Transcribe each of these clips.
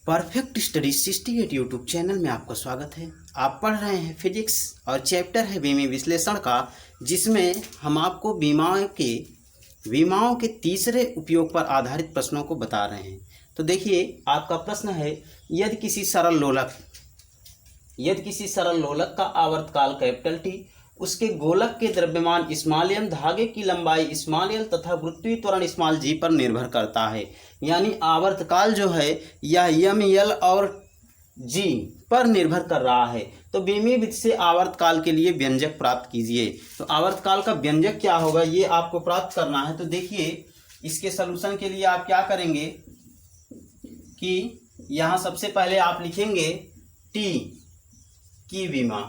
Perfect study 68 YouTube channel में आपका स्वागत है। आप पढ़ रहे हैं फिजिक्स और चैप्टर है बीमी विश्लेषण का, जिसमें हम आपको विमाओं के तीसरे उपयोग पर आधारित प्रश्नों को बता रहे हैं। तो देखिए, आपका प्रश्न है, यदि किसी सरल लोलक का आवर्तकाल कैपिटल टी, उसके गोलक के द्रव्यमान स्मॉल एम, धागे की लंबाई स्मॉल एल तथा गुरुत्वीय त्वरण स्मॉल जी पर निर्भर करता है। यानी आवर्तकाल जो है यह एम, एल और जी पर निर्भर कर रहा है। तो बीमी विधि से आवर्तकाल के लिए व्यंजक प्राप्त कीजिए। तो आवर्तकाल का व्यंजक क्या होगा, ये आपको प्राप्त करना है। तो देखिए, इसके सलूशन के लिए आप क्या करेंगे कि यहाँ सबसे पहले आप लिखेंगे टी की विमा।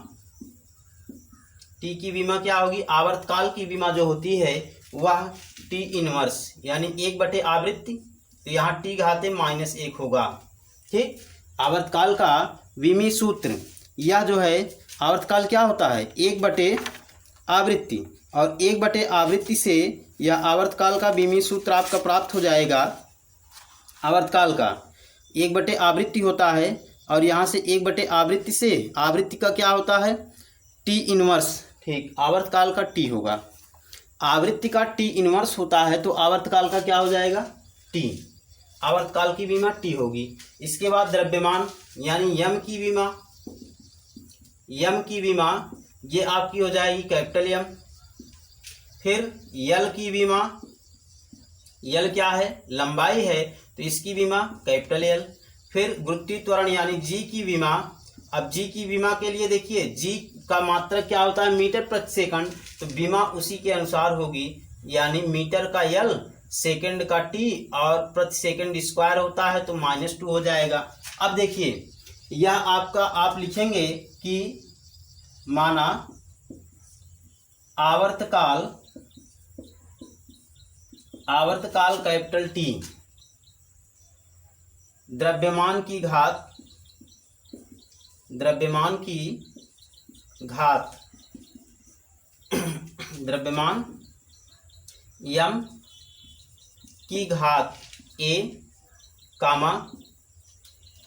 टी की विमा क्या होगी, आवर्तकाल की विमा जो होती है वह टी इनवर्स यानी 1 बटे आवृत्ति, तो यहाँ टी घाते -1 होगा। ठीक, आवर्तकाल का विमी सूत्र यह जो है, आवर्तकाल क्या होता है 1 बटे आवृत्ति, और 1 बटे आवृत्ति से यह आवर्तकाल का विमी सूत्र आपका प्राप्त हो जाएगा। आवर्तकाल का 1 बटे आवृत्ति होता है, और यहाँ से 1 बटे आवृत्ति से आवृत्ति का क्या होता है टी इनवर्स। ठीक, आवर्तकाल का टी होगा, आवृत्ति का टी इनवर्स होता है, तो आवर्तकाल का क्या हो जाएगा टी, आवर्तकाल की विमा टी होगी। इसके बाद द्रव्यमान यानी यम की विमा ये आपकी हो जाएगी कैपिटल एम। फिर यल की विमा, यल क्या है लंबाई है, तो इसकी विमा कैपिटल एल। फिर गुरुत्वीय त्वरण यानी जी की विमा। अब जी की विमा के लिए देखिए, जी का मात्रक क्या होता है मीटर प्रति सेकंड, तो विमा उसी के अनुसार होगी, यानी मीटर का एल, सेकंड का टी और प्रति सेकंड स्क्वायर होता है, तो -2 हो जाएगा। अब देखिए, यह आपका आप लिखेंगे कि माना आवर्तकाल कैपिटल टी, द्रव्यमान की घात द्रव्यमान यम की घात ए, कामा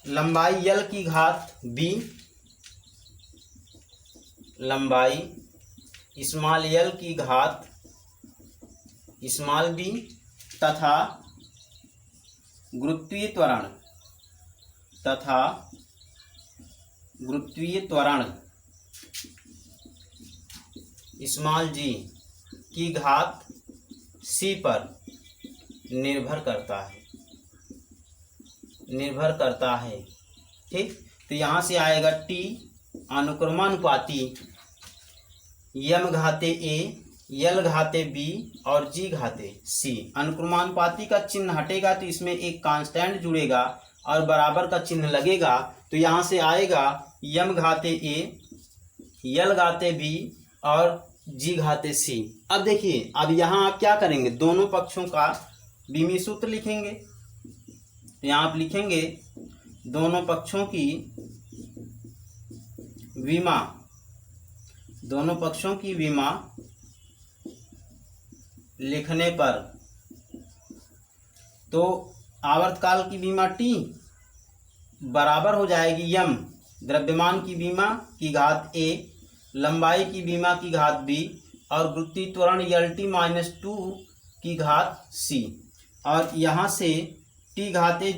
लंबाई यल की घात बी, लंबाई स्मॉल यल की घात स्मॉल बी, तथा गुरुत्वीय त्वरण स्मॉल जी की घात सी पर निर्भर करता है। ठीक, तो यहाँ से आएगा टी अनुक्रमानुपाती यम घाते ए, यल घाते बी और जी घाते सी। अनुक्रमानुपाती का चिन्ह हटेगा तो इसमें एक कांस्टेंट जुड़ेगा और बराबर का चिन्ह लगेगा, तो यहाँ से आएगा यम घाते ए, यल घाते बी और जी घाते सी। अब देखिए, अब यहाँ आप क्या करेंगे, दोनों पक्षों का विमी सूत्र लिखेंगे। तो यहाँ आप लिखेंगे दोनों पक्षों की विमा लिखने पर, तो आवर्तकाल की विमा टी बराबर हो जाएगी यम, द्रव्यमान की विमा की घात ए, लंबाई की विमा की घात बी और गुरुत्वीय त्वरण यल टी -2 की घात सी। और यहाँ से टी घाते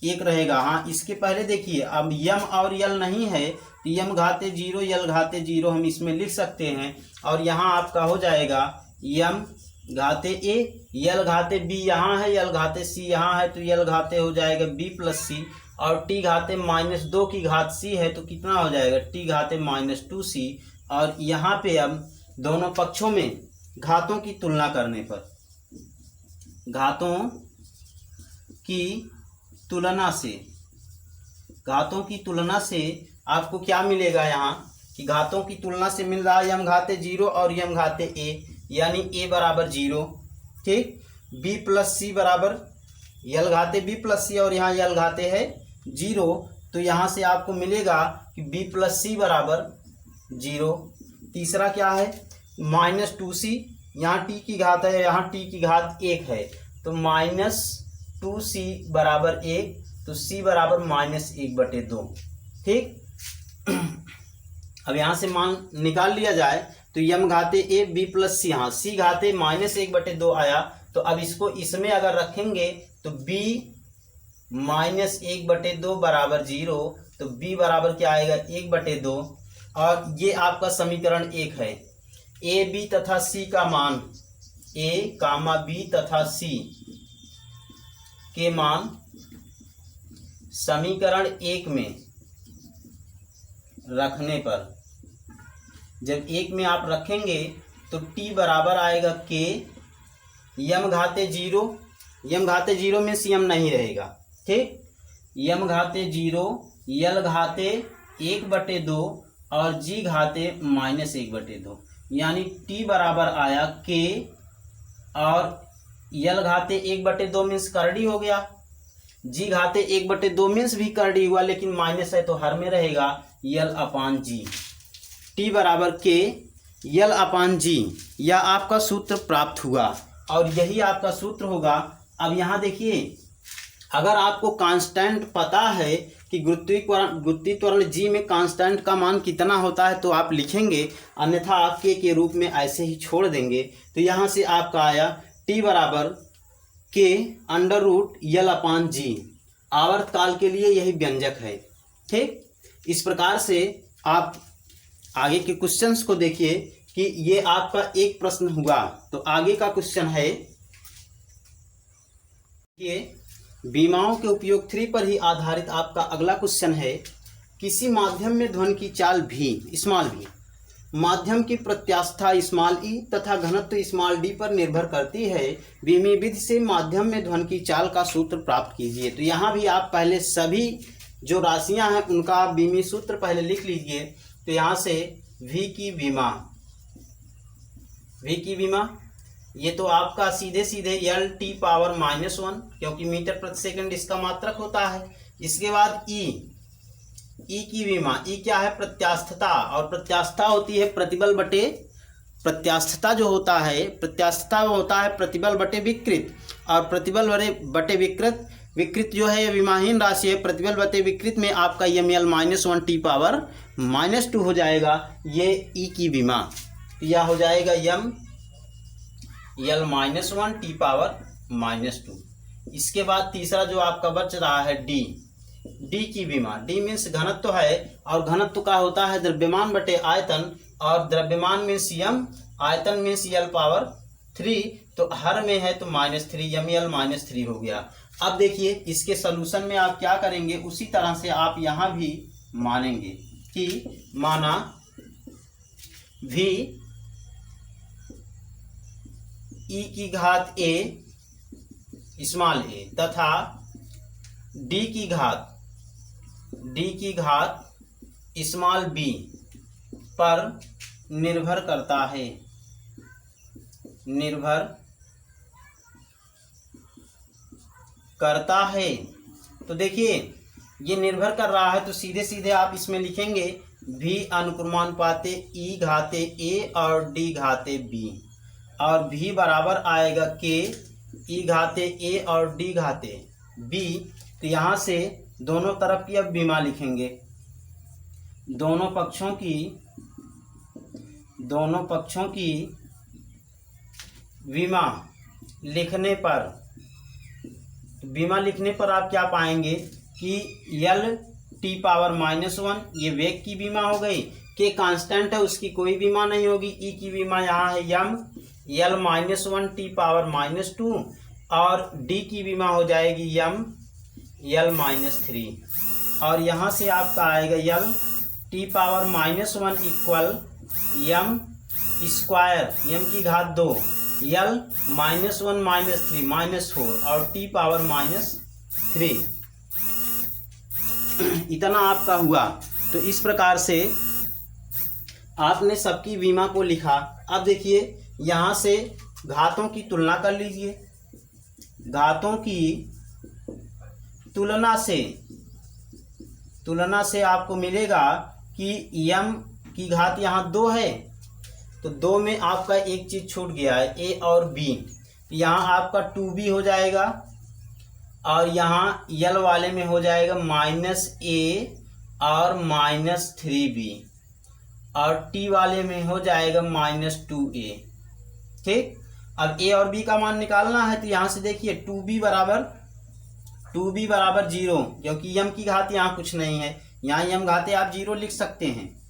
1 रहेगा। हाँ, इसके पहले देखिए, अब यम और यल नहीं है, तो यम घाते 0, यल घाते 0 हम इसमें लिख सकते हैं। और यहाँ आपका हो जाएगा यम घाते ए, यल घाते बी यहाँ है, यल घाते सी यहाँ है, तो यल घाते हो जाएगा बी प्लस सी, और टी घाते -2 की घात सी है, तो कितना हो जाएगा टी घाते -2 सी। और यहाँ पे अब दोनों पक्षों में घातों की तुलना करने पर, घातों की तुलना से आपको क्या मिलेगा, यहाँ कि घातों की तुलना से मिल रहा है यम घाते 0 और यम घाते ए, यानी ए बराबर 0। ठीक, बी प्लस सी बराबर यल घाते बी प्लस सी, और यहाँ यल घाते है 0, तो यहाँ से आपको मिलेगा कि बी प्लस सी बराबर 0। तीसरा क्या है -2c, यहाँ टी की घात है, यहाँ टी की घात 1 है, तो -2c बराबर 1, तो c बराबर -1/2। ठीक, अब यहाँ से मान निकाल लिया जाए तो यम घाते ए बी प्लस सी, हाँ सी घाते -1/2 आया। तो अब इसको इसमें अगर रखेंगे तो b -1/2 बराबर 0, तो b बराबर क्या आएगा 1/2। और ये आपका समीकरण 1 है। ए बी तथा सी का मान, a, b तथा c के मान समीकरण 1 में रखने पर, जब 1 में आप रखेंगे तो t बराबर आएगा k, यम घाते 0, यम घाते 0 में यम नहीं रहेगा। ठीक, यम घाते 0, यल घाते 1/2 और जी घाते -1/2, यानी t बराबर आया k और यल घाते 1/2 मीन्स करड़ी हो गया, जी घाते 1/2 मीन्स भी करड़ी हुआ, लेकिन माइनस है तो हर में रहेगा यल अपान जी। टी बराबर के यल अपान जी, यह आपका सूत्र प्राप्त हुआ और यही आपका सूत्र होगा। अब यहाँ देखिए, अगर आपको कांस्टेंट पता है कि गुरुत्वीय त्वरण जी में कांस्टेंट का मान कितना होता है तो आप लिखेंगे, अन्यथा आप के रूप में ऐसे ही छोड़ देंगे। तो यहाँ से आपका आया टी बराबर के अंडर रूट यल अपान जी। आवर्तकाल के लिए यही व्यंजक है। ठीक, इस प्रकार से आप आगे के क्वेश्चंस को देखिए कि ये आपका एक प्रश्न हुआ। तो आगे का क्वेश्चन है, ये बीमाओं के उपयोग 3 पर ही आधारित आपका अगला क्वेश्चन है। किसी माध्यम में ध्वनि की चाल भी, स्मॉल भी, माध्यम की प्रत्यास्था स्मॉल ई तथा घनत्व स्मॉल डी पर निर्भर करती है। बीमी विधि से माध्यम में ध्वनि की चाल का सूत्र प्राप्त कीजिए। तो यहाँ भी आप पहले सभी जो राशियां हैं उनका आप बीमी सूत्र पहले लिख लीजिए। तो यहाँ से v की बीमा ये तो आपका सीधे सीधे यल टी पावर -1, क्योंकि मीटर प्रति सेकंड इसका मात्रक होता है। इसके बाद ई की बीमा, ई क्या है प्रत्यास्थता, और प्रत्यास्थता होती है प्रतिबल बटे, प्रत्यास्थता जो होता है, प्रत्यास्थता होता है प्रतिबल बटे विकृत, और प्रतिबल बटे विकृत जो है ये विमाहीन राशि है। प्रतिबल बटे विकृत में आपका यम यल -1 टी पावर -2 हो जाएगा। ये ई की बीमा, यह हो जाएगा यम यल -1 टी पावर -2। इसके बाद तीसरा जो आपका बच रहा है डी की बीमा। डी मीन्स घनत्व है, और घनत्व का होता है द्रव्यमान बटे आयतन, और द्रव्यमान मीन्स यम, आयतन मीन्स यल पावर 3, तो हर में है तो -3, यम यल -3 हो गया। अब देखिए इसके सलूशन में आप क्या करेंगे, उसी तरह से आप यहाँ भी मानेंगे कि माना v e की घात a स्मॉल a तथा d की घात स्मॉल b पर निर्भर करता है। तो देखिए ये निर्भर कर रहा है, तो सीधे सीधे आप इसमें लिखेंगे v अनुक्रमानुपाते e घाते a और d घाते b, और v बराबर आएगा k e घाते a और d घाते b। तो यहाँ से दोनों तरफ की अब बीमा लिखेंगे, दोनों पक्षों की बीमा लिखने पर आप क्या पाएंगे कि यल टी पावर -1 ये वेग की बीमा हो गई, के कांस्टेंट है उसकी कोई बीमा नहीं होगी, ई की बीमा यहाँ है यम यल -1 टी पावर -2, और डी की बीमा हो जाएगी यम यल -3, और यहाँ से आपका आएगा L T power -1 equal M square M की घात 2 यल -1 -3 -4 और टी पावर -3, इतना आपका हुआ। तो इस प्रकार से आपने सबकी बीमा को लिखा। अब देखिए यहाँ से घातों की तुलना कर लीजिए। घातों की तुलना से आपको मिलेगा कि यम की घात यहाँ 2 है, तो 2 में आपका एक चीज़ छूट गया है, a और b, यहाँ आपका 2b हो जाएगा, और यहाँ यल वाले में हो जाएगा -a और -3b, और टी वाले में हो जाएगा -2a। ठीक, अब a और b का मान निकालना है, तो यहाँ से देखिए 2b बराबर 0, क्योंकि यम की घात यहाँ कुछ नहीं है, यहाँ यम घाते आप 0 लिख सकते हैं,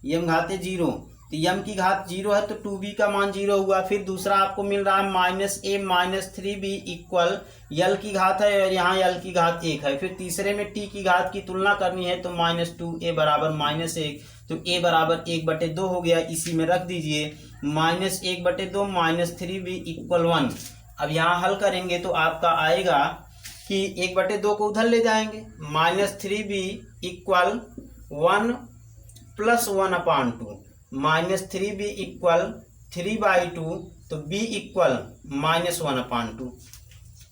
यम घाते 0, तो यम की घात 0 है तो 2b का मान 0 हुआ। फिर दूसरा आपको मिल रहा है -a -3b इक्वल यल की घात है और यहाँ यल की घात 1 है। फिर तीसरे में टी की घात की तुलना करनी है तो -2a बराबर -1, तो a बराबर 1/2 हो गया, इसी में रख दीजिए। -1/2 -3b इक्वल 1। अब यहाँ हल करेंगे तो आपका आएगा कि 1/2 को उधर ले जाएंगे, -3b इक्वल 1 + 1/2, -3b इक्वल 3/2, तो b इक्वल -1/2।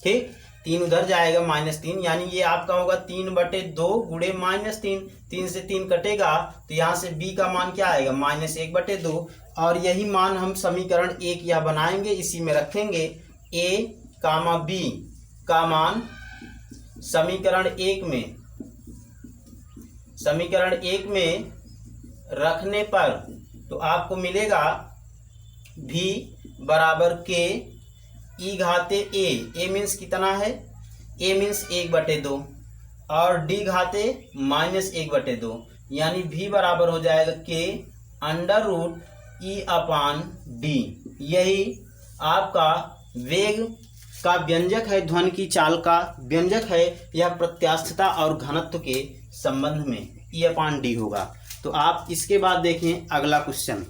ठीक, 3 उधर जाएगा -3, यानी ये आपका होगा 3/2 गुणे -3, 3 से 3 कटेगा तो यहाँ से b का मान क्या आएगा -1/2, और यही मान हम समीकरण 1 या बनाएंगे, इसी में रखेंगे। a, b का मान समीकरण 1 में रखने पर तो आपको मिलेगा v बराबर k ई घाते a मीन्स कितना है, a मीन्स 1/2 और d घाते -1/2, यानी v बराबर हो जाएगा k √e/d। यही आपका वेग का व्यंजक है, ध्वनि की चाल का व्यंजक है, यह प्रत्यास्थता और घनत्व के संबंध में e/d होगा। तो आप इसके बाद देखें अगला क्वेश्चन।